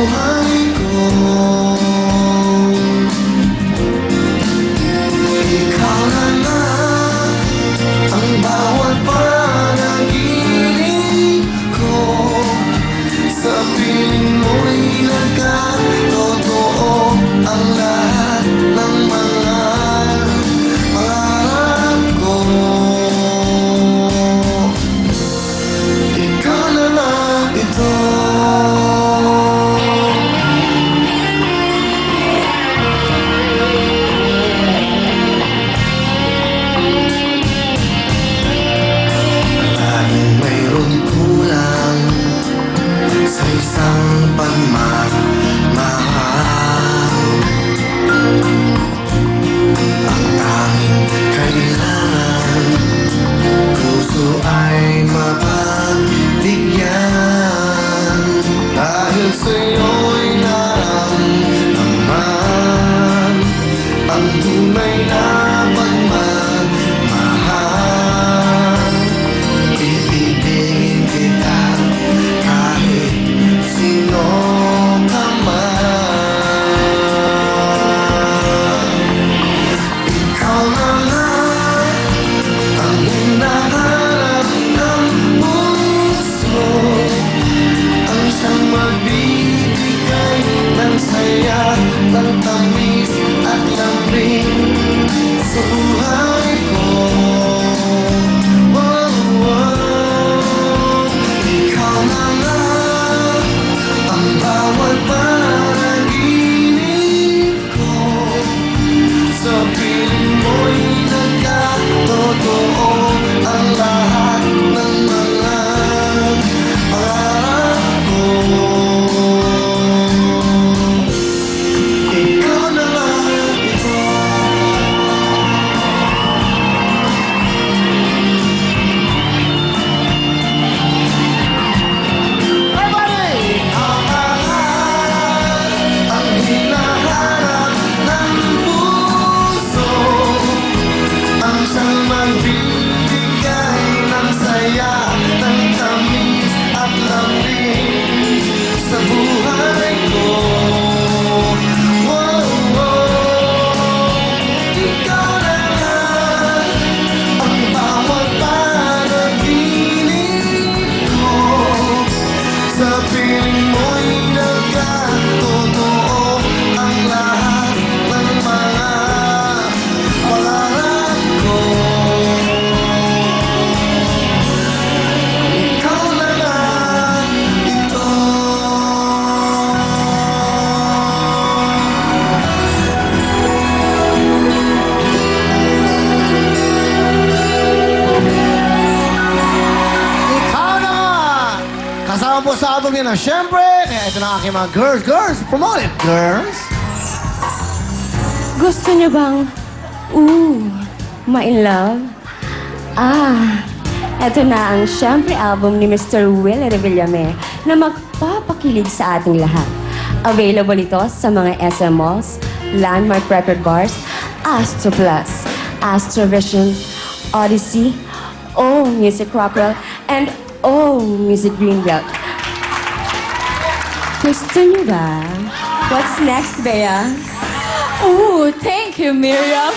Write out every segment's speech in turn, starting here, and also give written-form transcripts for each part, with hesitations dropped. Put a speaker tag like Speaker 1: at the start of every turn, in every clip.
Speaker 1: buhay ko. Ikaw na nga ang bawat panaginip ko. Sa piling mo'y nagkatotoo ang lahat ng mga pangarap ko. Ikaw na lang ito. Laging mayroon kulang sa isang pagmamahal. Ang tanging kailangan, puso ay mapagbigyan. Dahil sa'yo'y naramdaman ang tunay na pagmamahal. Ibibigin kita kahit sino ka man. Ikaw na lang ang hinahanap ng puso, ang siyang magbibigay ng saya, ng tamis at lambing sa buhay ko. Oh, oh. Ikaw na lang ang bawat panaginip ko. Sa piling mo'y nagkatotoo ang lahat ng mga pangarap ko. Ikaw na lang ito. Everybody! Ikaw na lang ang hinahanap ng puso, ang siyang magbibigay ng saya, ng tamis at lambing sa buhay ko. Wow, wow. Ikaw na lang ang bawat panaginip ko. Sa piling mo'y nagkatotoo ang lahat ng mga pangarap ko. Ikaw na lang ito. Ikaw na nga! Kasama po sa album niya na syempre, kaya ito na aking mga girls. Girls, promote it, girls!
Speaker 2: Gusto niyo bang, ma-in love? Eto na ang syempre album ni Mr. Willie Revillame na magpapakilig sa ating lahat. Available ito sa mga SM Malls, Landmark Record Bars, Astro Plus, Astro Vision, Odyssey, O Music Rockwell, and O Music Greenbelt. Gusto niyo ba? What's next, Bea?
Speaker 3: Thank you, Miriam.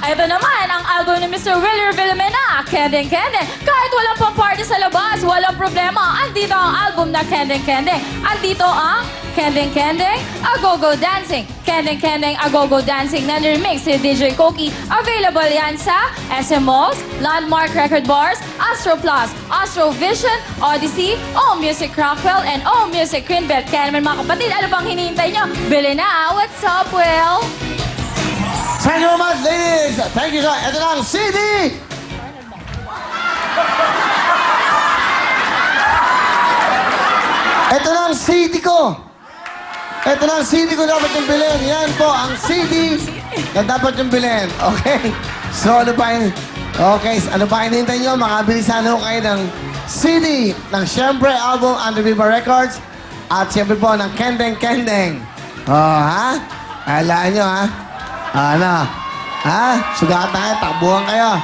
Speaker 3: Ito naman ang album ni Mr. Willie Revillame na Kending Kending. Kahit walang pang party sa labas, walang problema. Andito ang album na Kending Kending. Andito ang Kending Kending, A Go-Go Dancing. Kending Kending, A Go-Go Dancing na remix si DJ Koki. Available yan sa SM Malls, Landmark Record Bars, Astro Plus, Astro Vision, Odyssey, O Music Rockwell, and O Music Greenbelt. Kaya naman mga kapatid, ano bang hinihintay nyo? Bili na! What's up, Will?
Speaker 1: Thank you very much, ladies! Thank you, sir. Ito na ang CD! Ito na ang CD ko! Ito na ang CD ko dapat yung bilhin. Yan po ang CD na dapat yung bilhin. Okay? So, ano pa yun? Okay, ano pa hinihintay nyo? Makabilisan ho kayo ng CD ng syempre album under Viva Records at syempre po ng Kending Kending. Oh, ha? Alaan nyo, ha? Ano? Ha? Sugatan kayo, takbuhan kayo.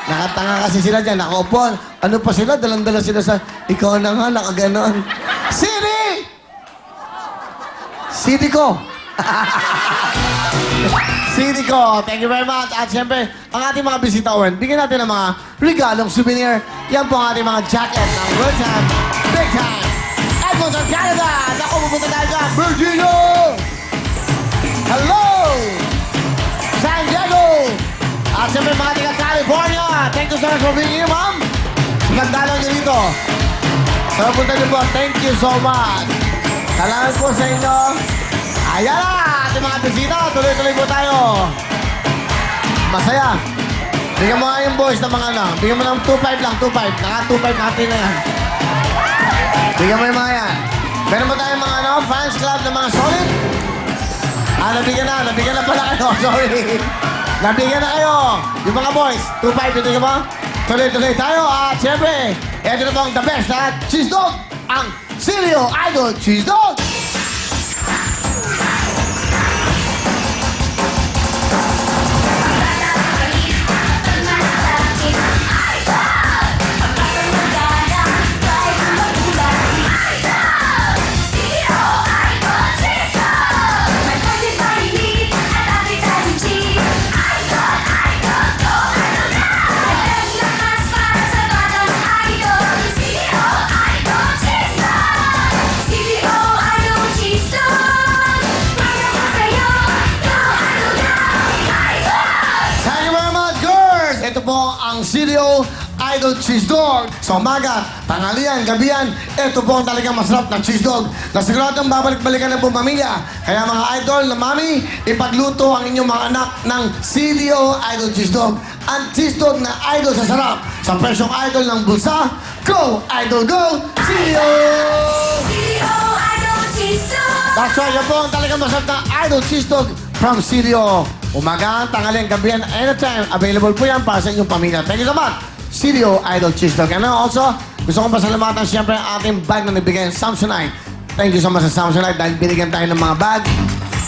Speaker 1: Nakatanga kasi sila dyan, nakaupo. Ano pa sila? Dalang-dala sila sa... Ikaw na nga, nakaganon. CD! CD ko. CD ko. Thank you very much. At syempre, ang ating mga bisita, Owen, bigyan natin ng mga regalong souvenir. Yan po ang ating mga jacket ng Good Time, Big Time. Echo sa Canada. Ako, pupunta tayo sa Virginia. Hello! San Diego! At syempre, mga taga California. Thank you so much for being here, ma'am. Magdalaw niyo dito. Sa punta niyo po, thank you so much. Salamat po sa inyo. Ayan na, ating mga bisita. Tuloy-tuloy po tayo. Masaya. Bigyan mo nga yung boys ng mga ano. Bigyan mo ng 2.5 lang, 2.5. Naka 2.5 natin na yan. Bigyan mo yung mga yan. Meron ba tayong mga ano, fans club ng mga solid? Nabigyan na pala kayo. Sorry. Nabigyan na kayo. Yung mga boys, 2.5, ito mo? Tuloy-tuloy tayo. At syempre, ito na po ang the best na cheese dog. Ang Silio Idol Cheese Dog. Ito po ang Silio Idol Cheese Dog. Sa umaga, tanghalian, gabihan, ito po ang talagang masarap na cheese dog na siguradong babalik-balikan ng buong pamilya. Kaya mga idol na mami, ipagluto ang inyong mga anak ng Silio Idol Cheese Dog. Ang cheese dog na idol sa sarap. Sa presyong idol ng bulsa, go! Idol, go! Silio!
Speaker 4: Silio Idol Cheese Dog!
Speaker 1: That's right, yan po ang talagang masarap na idol cheese dog from Silio. Umaga, tanghalian, gabihan, anytime. Available po yan para sa inyong pamilya. Thank you so much, Silio Idol Cheese Dog. And also, gusto kong pasalamatan siyempre ang ating bag na nabigay ng Samsonite. Thank you so much sa Samsonite dahil binigyan tayo ng mga bag.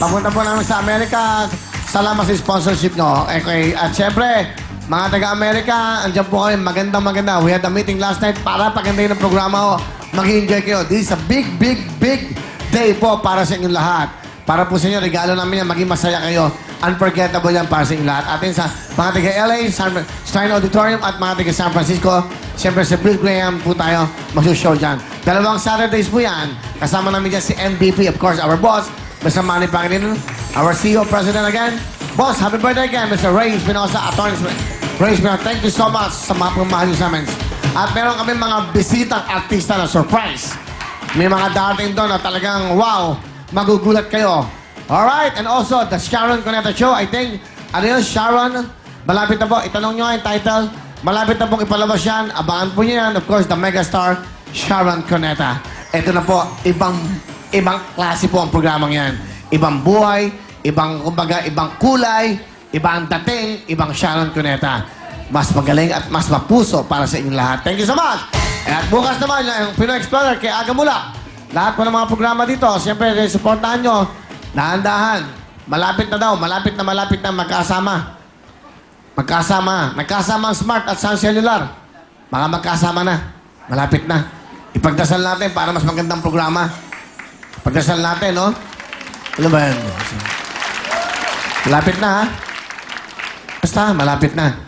Speaker 1: Papunta po namin sa Amerika. Salamat sa sponsorship nyo. Okay, at siyempre, mga taga-Amerika, andyan po kami. Maganda. We had a meeting last night para pagandahin ng programa ko. Mag-enjoy kayo. This is a big day po para sa inyong lahat. Para po sa inyo, regalo namin yan, maging masaya kayo. Unforgettable yan para sa inyo lahat. Atin sa mga taga-LA, Stein Auditorium at mga taga-San Francisco. Siyempre sa Bill Graham po tayo magsushow dyan. 2 Saturdays po yan. Kasama namin dyan si MVP, of course, our boss, Mr. Manny Pangilinan, our CEO, President again. Boss, happy birthday again, Mr. Ray Espinosa, Atty. Ray Espinosa, thank you so much sa mga pagmamahal niyo sa amin. At meron kami mga bisitang artista na surprise. May mga dating doon na talagang wow, magugulat kayo. Alright, and also, the Sharon Cuneta Show, I think, ano yun, Sharon? Malapit na po, itanong nyo yung title. Malapit na pong ipalabas yan. Abangan po nyo yan. Of course, the megastar, Sharon Cuneta. Ito na po, ibang klase po ang programang yan. Ibang buhay, ibang kulay, ibang dating, ibang Sharon Cuneta. Mas magaling at mas mapuso para sa inyong lahat. Thank you so much! At bukas naman, yung Pinoy Explorer kay Aga Mula. Lahat po ng mga programa dito, siyempre, supportahan nyo. Dahan-dahan. Malapit na magkasama. Nagkasama ang Smart at Sun Cellular. Mga magkasama na. Malapit na. Ipagdasal natin para mas magandang programa. Pagdasal natin, no? Ano ba yan? Malapit na, ha? Basta, malapit na.